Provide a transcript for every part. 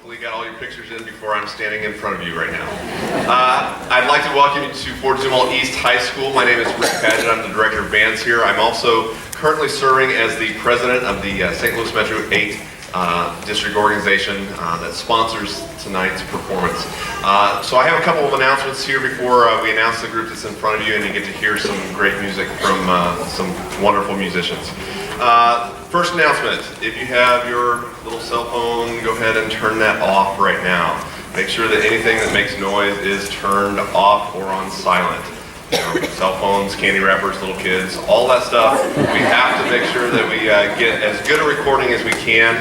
Hopefully you got all your pictures in before I'm standing in front of you right now. I'd like to welcome you to Fort Zumwalt East High School. My name is Rick Padgett. I'm the Director of Bands here. I'm also currently serving as the President of the St. Louis Metro 8 District Organization that sponsors tonight's performance. So I have a couple of announcements here before we announce the group that's in front of you and you get to hear some great music from some wonderful musicians. First announcement, if you have your little cell phone, go ahead and turn that off right now. Make sure that anything that makes noise is turned off or on silent. Cell phones, candy wrappers, little kids, all that stuff. We have to make sure that we get as good a recording as we can.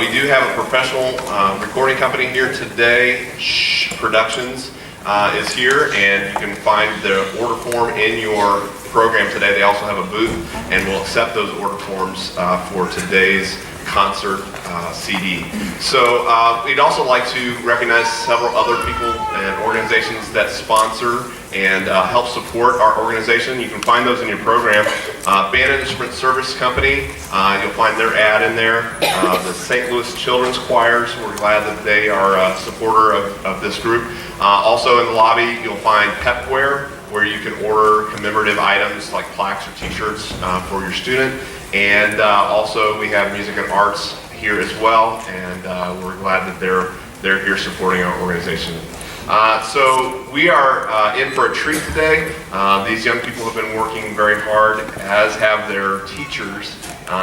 We do have a professional recording company here today. Shh Productions is here, and you can find the order form in your program today. They also have a booth, and we'll accept those order forms for today's concert CD. So we'd also like to recognize several other people and organizations that sponsor and help support our organization. You can find those in your program. Band and Instrument Service Company, you'll find their ad in there. The St. Louis Children's Choirs, we're glad that they are a supporter of this group. Also in the lobby, you'll find Pepware, where you can order commemorative items like plaques or t-shirts for your student. And also we have Music and Arts here as well, and we're glad that they're here supporting our organization. So we are in for a treat today. These young people have been working very hard, as have their teachers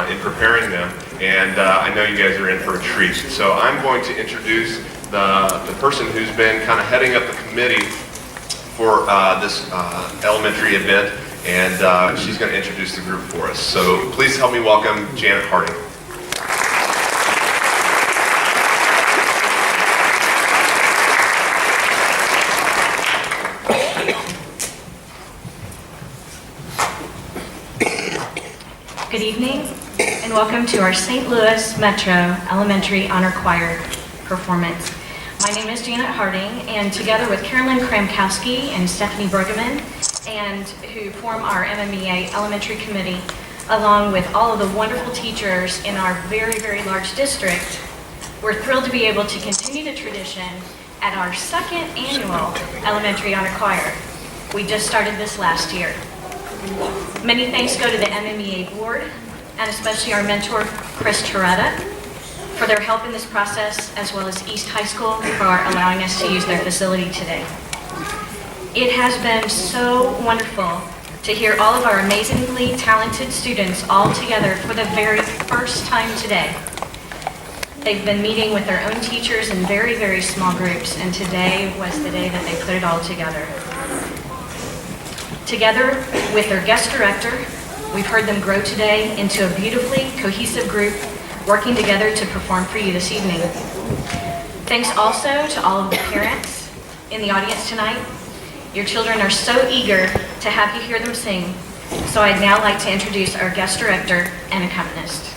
in preparing them, and I know you guys are in for a treat. So I'm going to introduce the person who's been kind of heading up the committee for this elementary event, and she's going to introduce the group for us. So please help me welcome Janet Harding. Good evening, and welcome to our St. Louis Metro Elementary Honor Choir performance. My name is Janet Harding, and together with Carolyn Kramkowski and Stephanie Brueggemann, and who form our MMEA Elementary Committee, along with all of the wonderful teachers in our very, very large district, we're thrilled to be able to continue the tradition at our second annual Elementary Honor Choir. We just started this last year. Many thanks go to the MMEA board, and especially our mentor, Chris Toretta, for their help in this process, as well as East High School for allowing us to use their facility today. It has been so wonderful to hear all of our amazingly talented students all together for the very first time today. They've been meeting with their own teachers in very, very small groups, and today was the day that they put it all together. Together with their guest director, we've heard them grow today into a beautifully cohesive group working together to perform for you this evening. Thanks also to all of the parents in the audience tonight. Your children are so eager to have you hear them sing, so I'd now like to introduce our guest director and accompanist.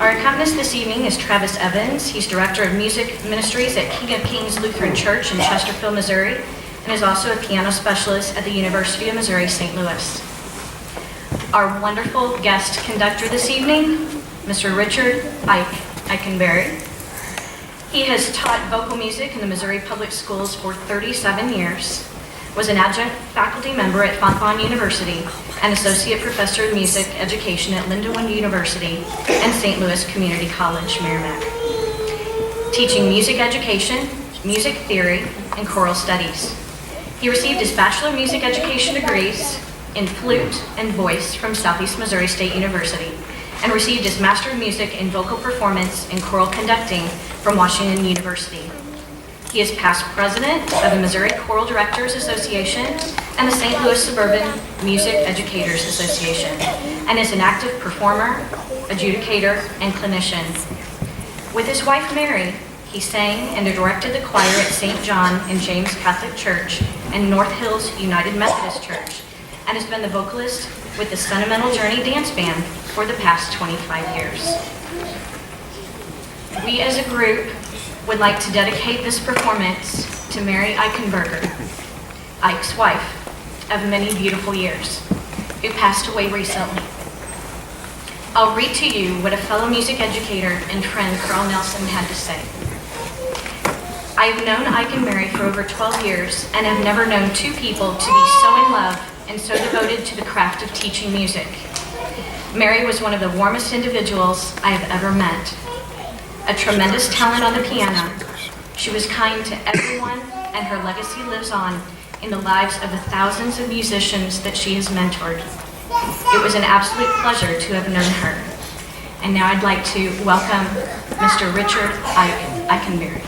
Our accompanist this evening is Travis Evans. He's Director of Music Ministries at King of Kings Lutheran Church in Chesterfield, Missouri, and is also a piano specialist at the University of Missouri, St. Louis. Our wonderful guest conductor this evening, Mr. Richard Eikenberry. He has taught vocal music in the Missouri Public Schools for 37 years, was an adjunct faculty member at Fontbonne University, and associate professor of music education at Lindenwood University and St. Louis Community College, Merrimack, teaching music education, music theory, and choral studies. He received his Bachelor of Music Education degrees in flute and voice from Southeast Missouri State University, and received his Master of Music in Vocal Performance and Choral Conducting from Washington University. He is past president of the Missouri Choral Directors Association and the St. Louis Suburban Music Educators Association, and is an active performer, adjudicator, and clinician. With his wife Mary, he sang and directed the choir at St. John and James Catholic Church and North Hills United Methodist Church, and has been the vocalist with the Sentimental Journey Dance Band for the past 25 years. We as a group would like to dedicate this performance to Mary Eichenberger, Ike's wife of many beautiful years, who passed away recently. I'll read to you what a fellow music educator and friend, Carl Nelson, had to say. I have known Ike and Mary for over 12 years and have never known two people to be so in love and so devoted to the craft of teaching music. Mary was one of the warmest individuals I have ever met. A tremendous talent on the piano, she was kind to everyone, and her legacy lives on in the lives of the thousands of musicians that she has mentored. It was an absolute pleasure to have known her. And now I'd like to welcome Mr. Richard Eikenberry.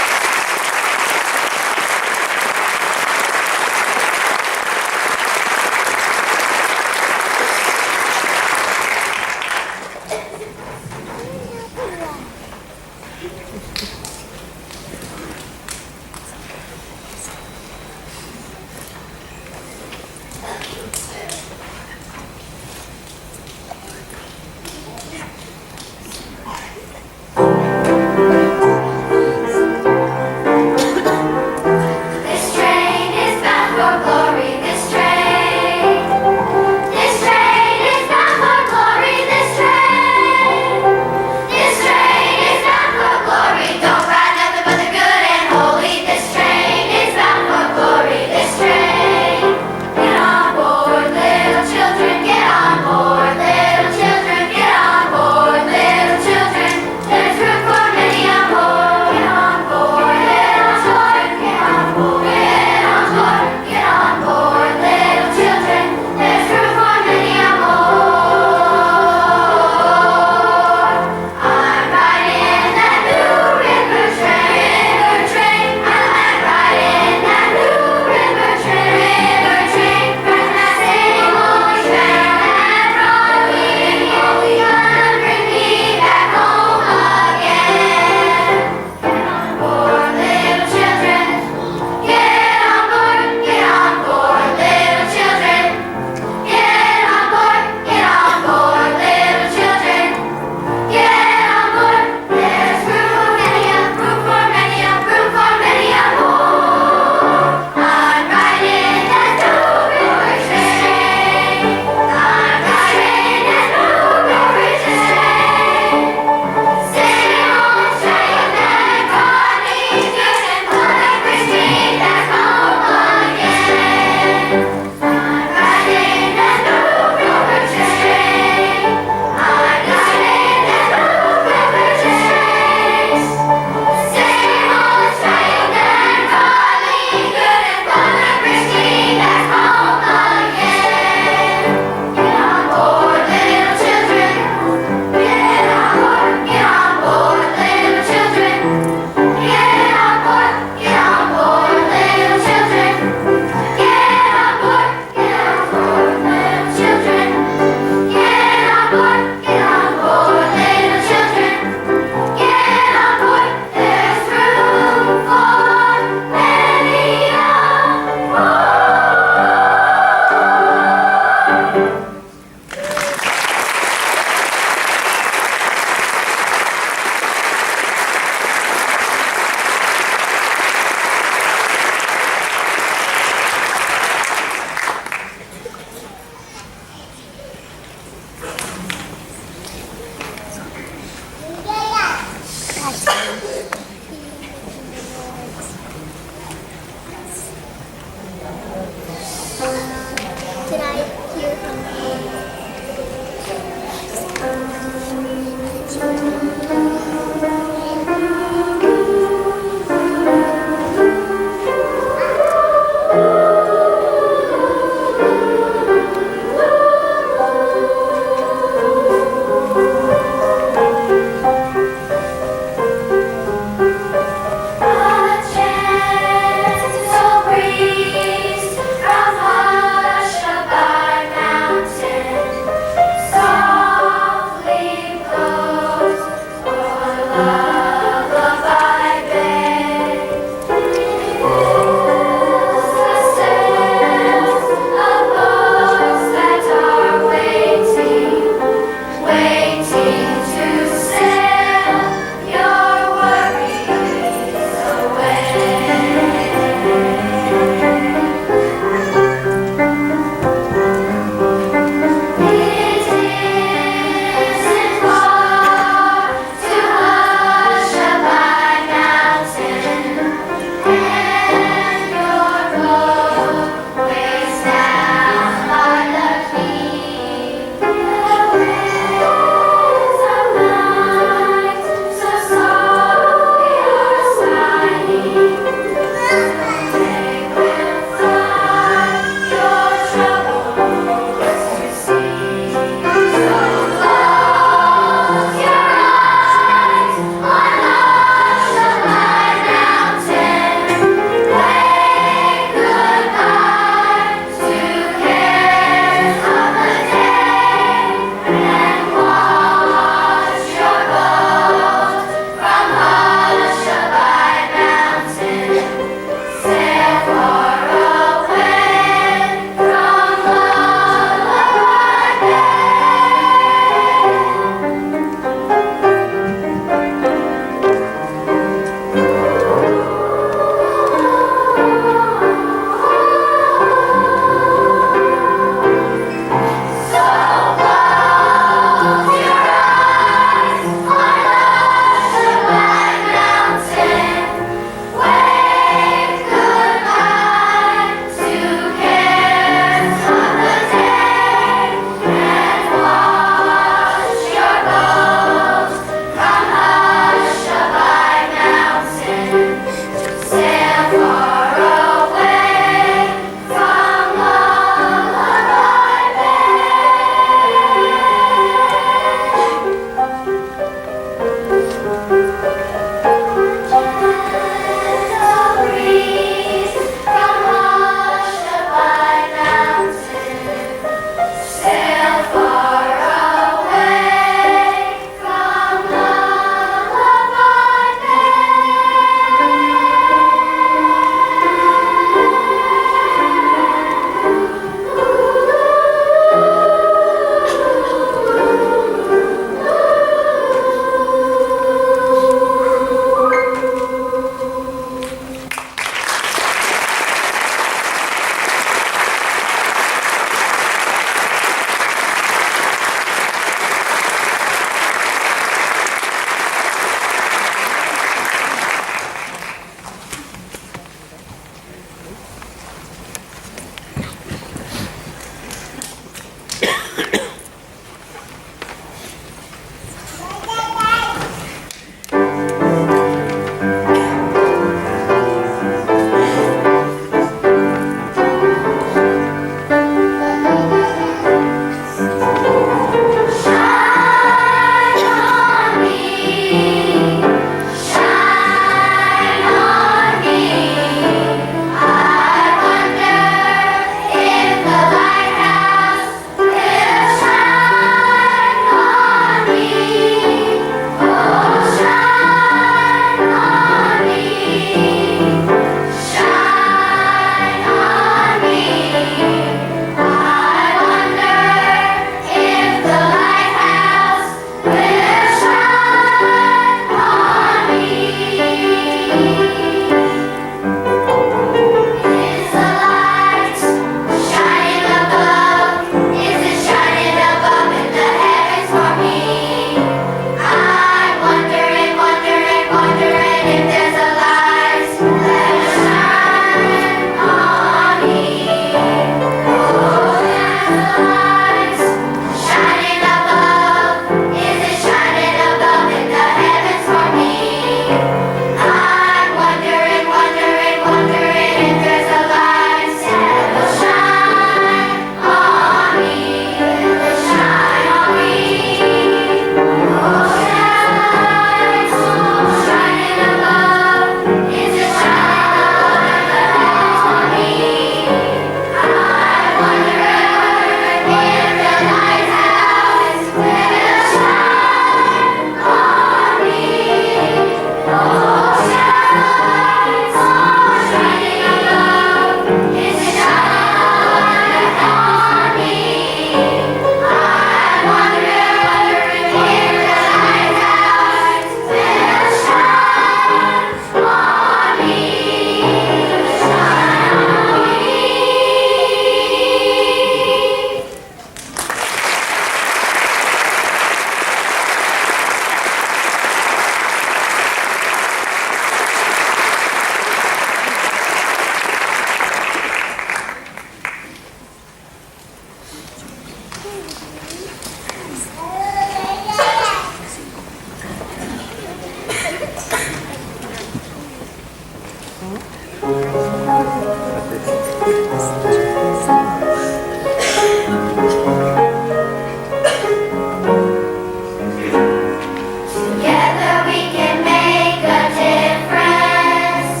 Together we can make a difference.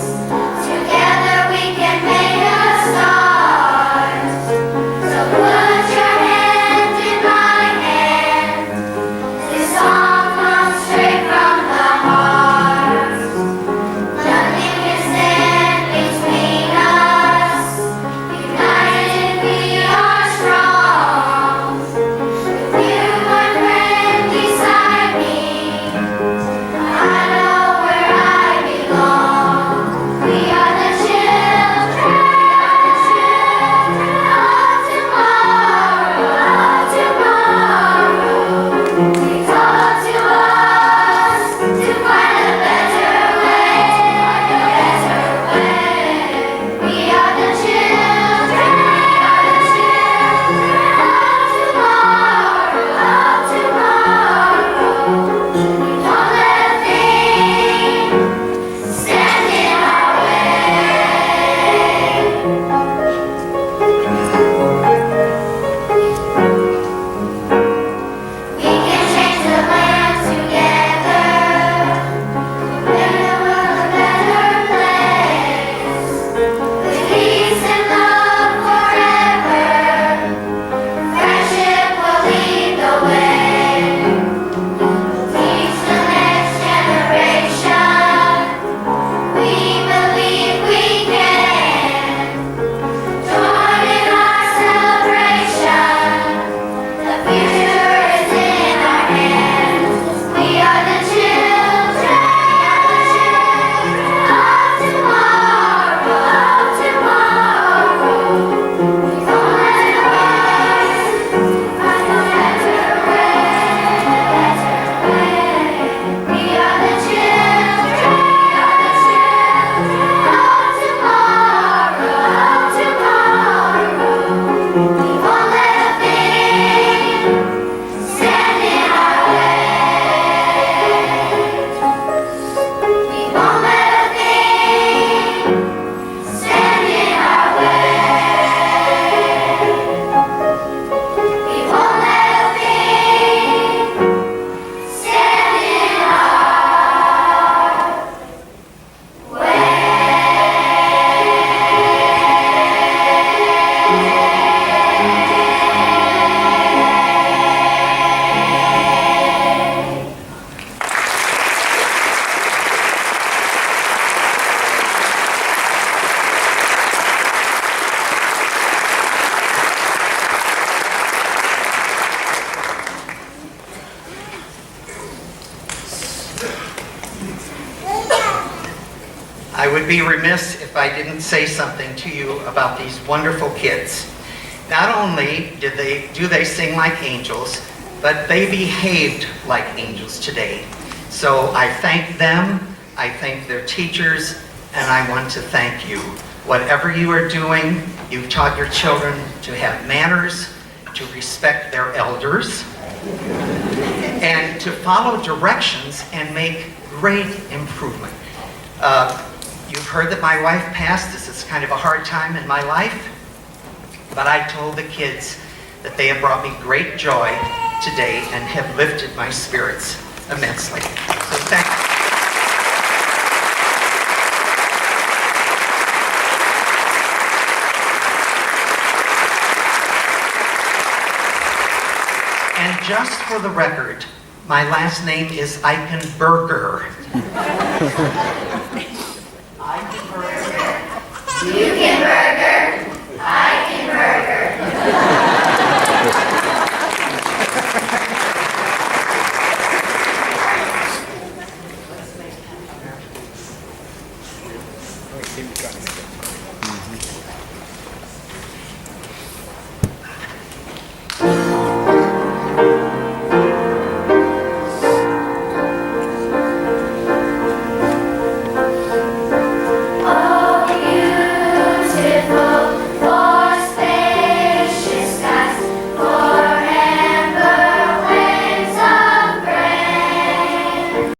Together we can make a start. So put your hand in my hand. This song comes straight from the heart. Nothing can stand between us. United we are strong. With you, my friend, beside me. I know where I belong. We are the children of tomorrow. They talk to us to find a better way. We are the children of tomorrow. Don't let things stand in our way. We can change the land together. Make the world a better place. With peace and love forever. Friendship will lead the way. Teach the next generation. We believe we can. Join in our celebration. The future is in our hands. We are the children of tomorrow. Don't let us find a better way. We are the children of tomorrow. We won't let a thing stand in our way. We won't let a thing stand in our way. We won't let a thing stand in our I would be remiss if I didn't say something to you about these wonderful kids. Not only do they sing like angels, but they behaved like angels today. So I thank them, I thank their teachers, and I want to thank you. Whatever you are doing, you've taught your children to have manners, to respect their elders, and to follow directions and make great improvement. You've heard that my wife passed. This is kind of a hard time in my life. But I told the kids that they have brought me great joy today and have lifted my spirits immensely. So thank you. And just for the record, my last name is Eichenberger. You can burger. I can burger.